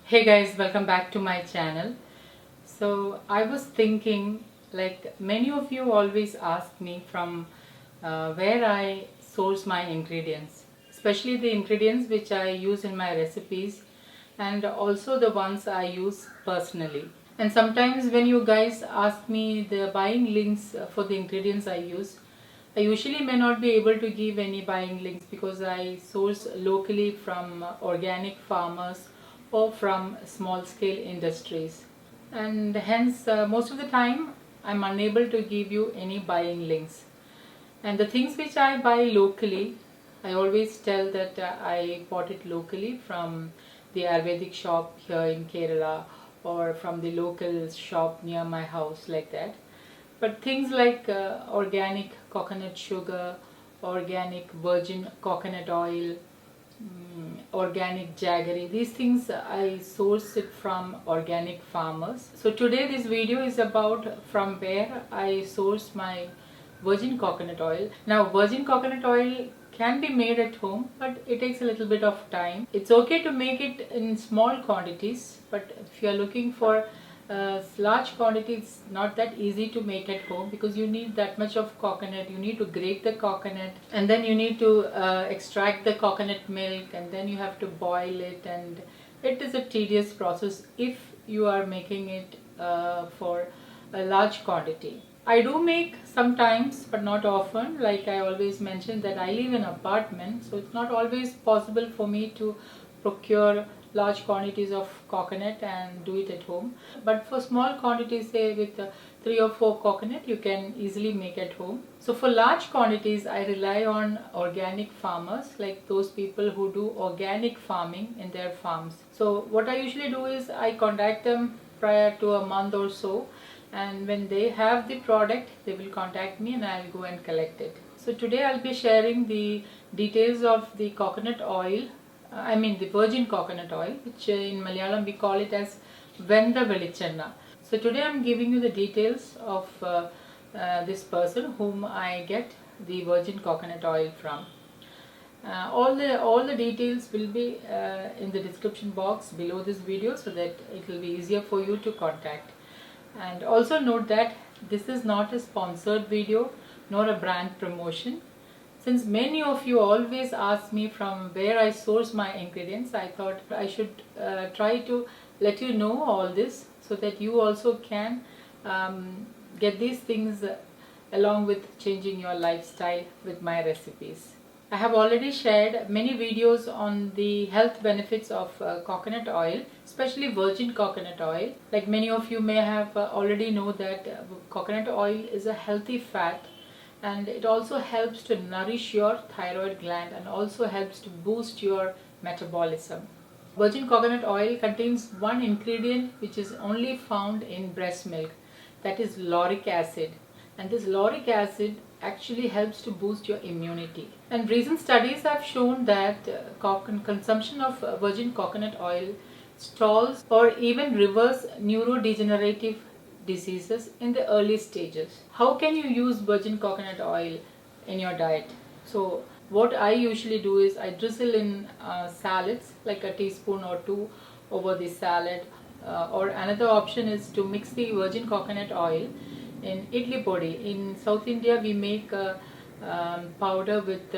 Hey guys, welcome back to my channel. So I was thinking, like many of you always ask me from where I source my ingredients, especially the ingredients which I use in my recipes and also the ones I use personally. And sometimes when you guys ask me the buying links for the ingredients I use, I usually may not be able to give any buying links because I source locally from organic farmers or from small scale industries, and hence most of the time I'm unable to give you any buying links. And the things which I buy locally, I always tell that I bought it locally from the Ayurvedic shop here in Kerala or from the local shop near my house, like that. But things like organic coconut sugar, organic virgin coconut oil, organic jaggery, these things I source it from organic farmers. So today this video is about from where I source my virgin coconut oil. Now virgin coconut oil can be made at home, but it takes a little bit of time. It's okay to make it in small quantities, but if you are looking for large quantities, it's not that easy to make at home because you need that much of coconut. You need to grate the coconut and then you need to extract the coconut milk and then you have to boil it, and it is a tedious process if you are making it for a large quantity. I do make sometimes but not often. Like I always mention that I live in an apartment, so it's not always possible for me to procure large quantities of coconut and do it at home. But for small quantities, say with 3 or 4 coconut, you can easily make at home. So for large quantities, I rely on organic farmers, like those people who do organic farming in their farms. So what I usually do is I contact them prior to a month or so, and when they have the product, they will contact me and I'll go and collect it. So today I'll be sharing the details of the coconut oil, the virgin coconut oil, which in Malayalam we call it as Venda Velichenna. So today I'm giving you the details of this person whom I get the virgin coconut oil from. All the details will be in the description box below this video, so that it will be easier for you to contact. And also note that this is not a sponsored video nor a brand promotion. Since many of you always ask me from where I source my ingredients, I thought I should try to let you know all this so that you also can get these things along with changing your lifestyle with my recipes. I have already shared many videos on the health benefits of coconut oil, especially virgin coconut oil. Like many of you may have already know that coconut oil is a healthy fat, and it also helps to nourish your thyroid gland and also helps to boost your metabolism. Virgin coconut oil contains one ingredient which is only found in breast milk, that is lauric acid, and this lauric acid actually helps to boost your immunity. And recent studies have shown that consumption of virgin coconut oil stalls or even reverse neurodegenerative diseases in the early stages. How can you use virgin coconut oil in your diet? So what I usually do is I drizzle in salads, like a teaspoon or two over the salad, or another option is to mix the virgin coconut oil in idli podi. In South India we make powder with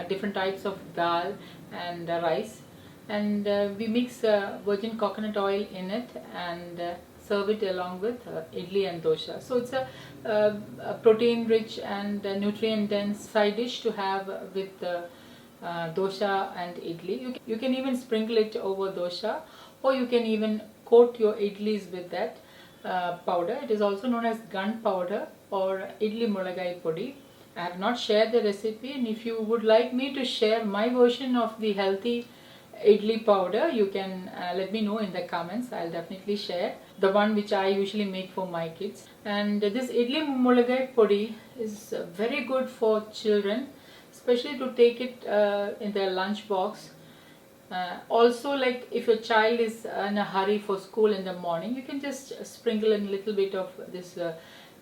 different types of dal and rice, and we mix virgin coconut oil in it and serve it along with idli and dosha. So it's a protein rich and nutrient dense side dish to have with dosha and idli. You can even sprinkle it over dosha, or you can even coat your idlis with that powder. It is also known as gun powder or idli mulagai podi. I have not shared the recipe, and if you would like me to share my version of the healthy idli powder, you can let me know in the comments. I'll definitely share the one which I usually make for my kids. And this idli mulagai podi is very good for children, especially to take it in their lunch box. Also, like if your child is in a hurry for school in the morning, you can just sprinkle in a little bit of this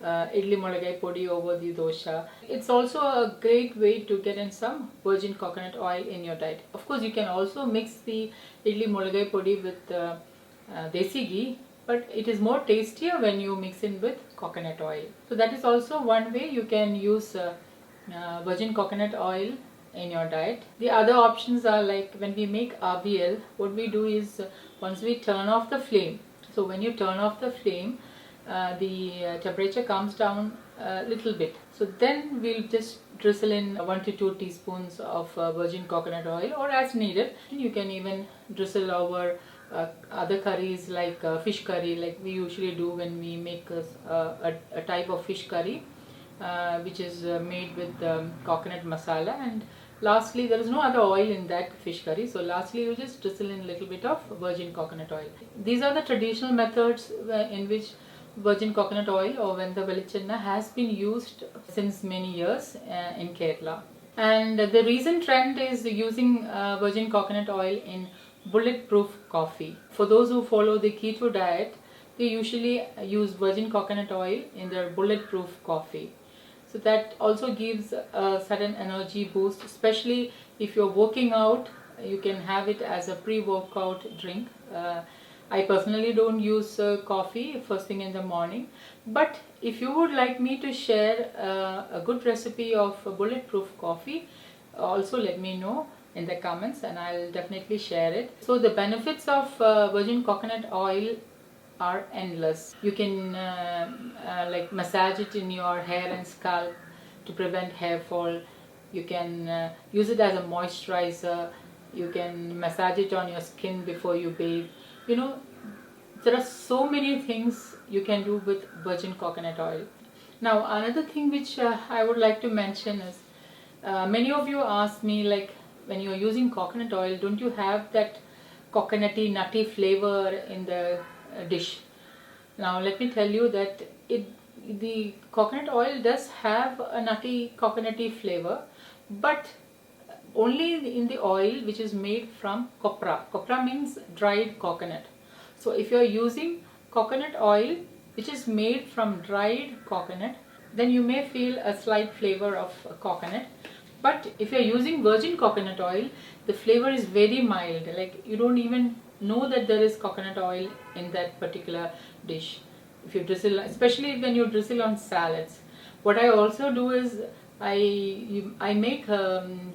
idli molagai podi over the dosha. It's also a great way to get in some virgin coconut oil in your diet. Of course, you can also mix the idli molagai podi with desi ghee, but it is more tastier when you mix in with coconut oil. So that is also one way you can use virgin coconut oil in your diet. The other options are like when we make RBL, what we do is once we turn off the flame. So when you turn off the flame, the temperature comes down a little bit. So then we'll just drizzle in 1 to 2 teaspoons of virgin coconut oil, or as needed. You can even drizzle over other curries like fish curry, like we usually do when we make a type of fish curry which is made with coconut masala. And lastly, there is no other oil in that fish curry, so lastly you just drizzle in a little bit of virgin coconut oil. These are the traditional methods in which virgin coconut oil or venda velichenna has been used since many years in Kerala. And the recent trend is using virgin coconut oil in bulletproof coffee. For those who follow the keto diet, they usually use virgin coconut oil in their bulletproof coffee. So that also gives a sudden energy boost, especially if you're working out. You can have it as a pre-workout drink. I personally don't use coffee first thing in the morning, but if you would like me to share a good recipe of bulletproof coffee, also let me know in the comments and I'll definitely share it. So the benefits of virgin coconut oil are endless. You can like massage it in your hair and scalp to prevent hair fall. You can use it as a moisturizer. You can massage it on your skin before you bathe. You know, there are so many things you can do with virgin coconut oil. Now another thing which I would like to mention is many of you ask me, like, when you're using coconut oil, don't you have that coconutty nutty flavor in the dish? Now let me tell you that the coconut oil does have a nutty coconutty flavor, but only in the oil which is made from copra. Copra means dried coconut. So if you are using coconut oil which is made from dried coconut, then you may feel a slight flavor of coconut. But if you are using virgin coconut oil, the flavor is very mild. Like, you don't even know that there is coconut oil in that particular dish. If you drizzle, especially when you drizzle on salads. What I also do is I make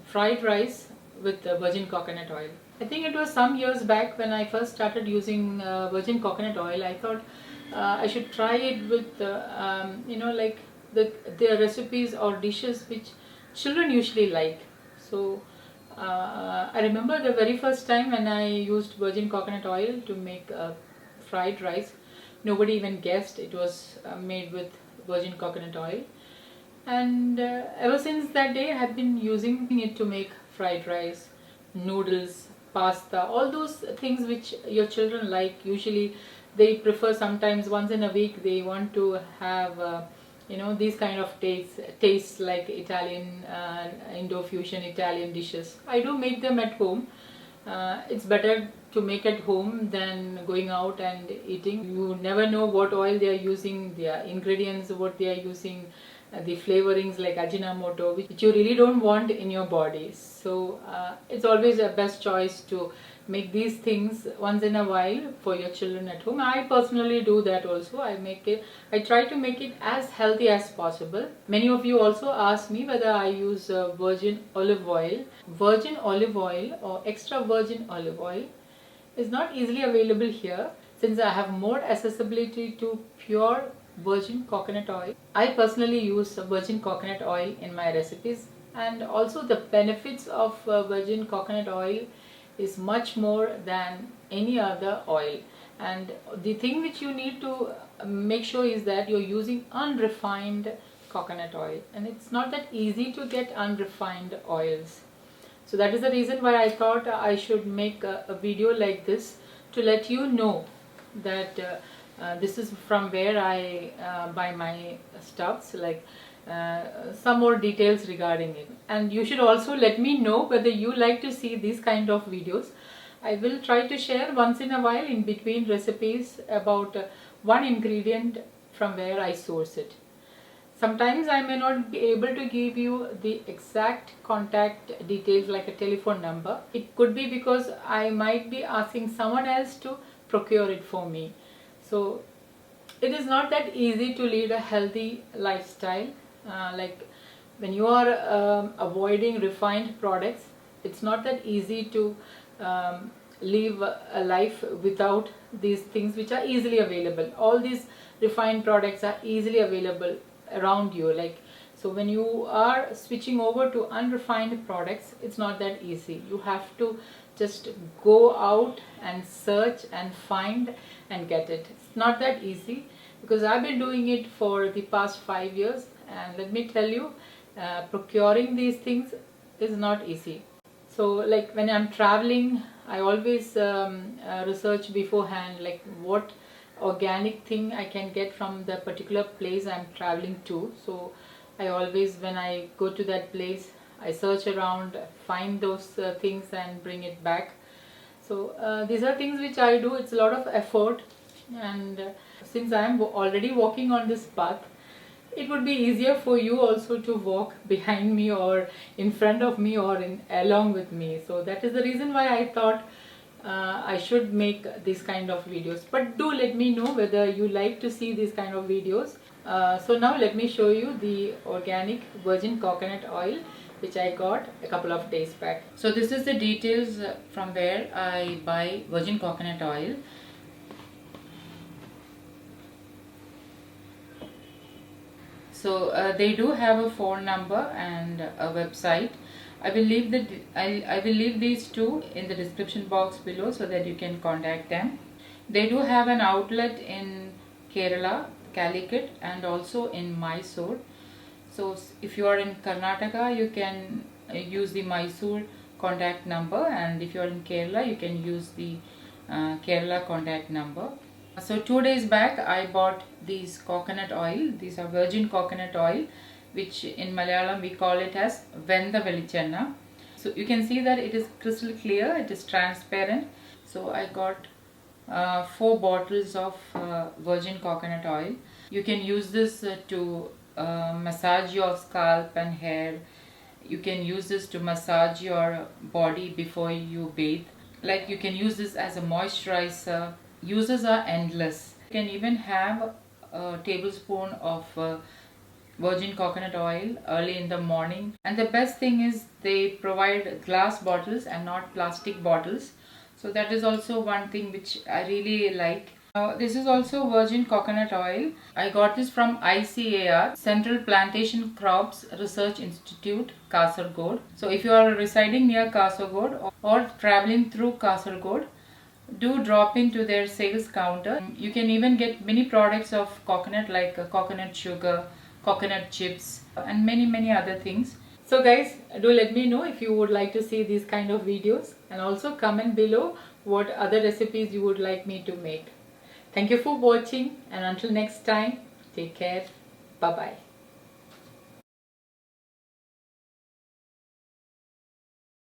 fried rice with virgin coconut oil. I think it was some years back when I first started using virgin coconut oil. I thought I should try it with you know, like the recipes or dishes which children usually like. So I remember the very first time when I used virgin coconut oil to make fried rice. Nobody even guessed it was made with virgin coconut oil. And ever since that day I have been using it to make fried rice, noodles, pasta, all those things which your children like. Usually they prefer, sometimes once in a week they want to have you know, these kind of tastes like Italian, Indo-fusion Italian dishes. I do make them at home. It's better to make at home than going out and eating. You never know what oil they are using, their ingredients, what they are using, the flavorings like Ajinomoto, which you really don't want in your body. So it's always a best choice to make these things once in a while for your children at home. I personally do that also. I try to make it as healthy as possible. Many of you also ask me whether I use virgin olive oil. Virgin olive oil or extra virgin olive oil is not easily available here, since I have more accessibility to pure virgin coconut oil. I personally use virgin coconut oil in my recipes, and also the benefits of virgin coconut oil is much more than any other oil. And the thing which you need to make sure is that you're using unrefined coconut oil, and it's not that easy to get unrefined oils. So that is the reason why I thought I should make a video like this to let you know that this is from where I buy my stuffs, like some more details regarding it. And you should also let me know whether you like to see these kind of videos. I will try to share once in a while in between recipes about one ingredient from where I source it. Sometimes I may not be able to give you the exact contact details like a telephone number. It could be because I might be asking someone else to procure it for me. So it is not that easy to lead a healthy lifestyle. Like when you are avoiding refined products, it's not that easy to live a life without these things which are easily available. All these refined products are easily available around you. Like, so when you are switching over to unrefined products, it's not that easy. You have to just go out and search and find and get it. It's not that easy, because I've been doing it for the past 5 years, and let me tell you, procuring these things is not easy. So like when I'm traveling, I always research beforehand, like what organic thing I can get from the particular place I'm traveling to. So I always, when I go to that place, I search around, find those things and bring it back. So these are things which I do. It's a lot of effort, and since I am already walking on this path, it would be easier for you also to walk behind me or in front of me or along with me. So that is the reason why I thought I should make these kind of videos. But do let me know whether you like to see these kind of videos. So now let me show you the organic virgin coconut oil which I got a couple of days back. So this is the details from where I buy virgin coconut oil. So they do have a phone number and a website. I will leave I will leave these two in the description box below so that you can contact them. They do have an outlet in Kerala, Calicut, and also in Mysore. So if you are in Karnataka, you can use the Mysore contact number, and if you are in Kerala, you can use the Kerala contact number. So 2 days back I bought these coconut oil. These are virgin coconut oil, which in Malayalam we call it as Venda Velichenna. So you can see that it is crystal clear, it is transparent. So I got 4 bottles of virgin coconut oil. You can use this to massage your scalp and hair. You can use this to massage your body before you bathe. Like, you can use this as a moisturizer. Uses are endless. You can even have a tablespoon of virgin coconut oil early in the morning. And the best thing is they provide glass bottles and not plastic bottles. So that is also one thing which I really like. This is also virgin coconut oil. I got this from ICAR, Central Plantation Crops Research Institute, Kasargod. So if you are residing near Kasargod or traveling through Kasargod, do drop into their sales counter. You can even get many products of coconut, like coconut sugar, coconut chips, and many other things. So guys, do let me know if you would like to see these kind of videos, and also comment below what other recipes you would like me to make. Thank you for watching, and until next time, take care. Bye bye.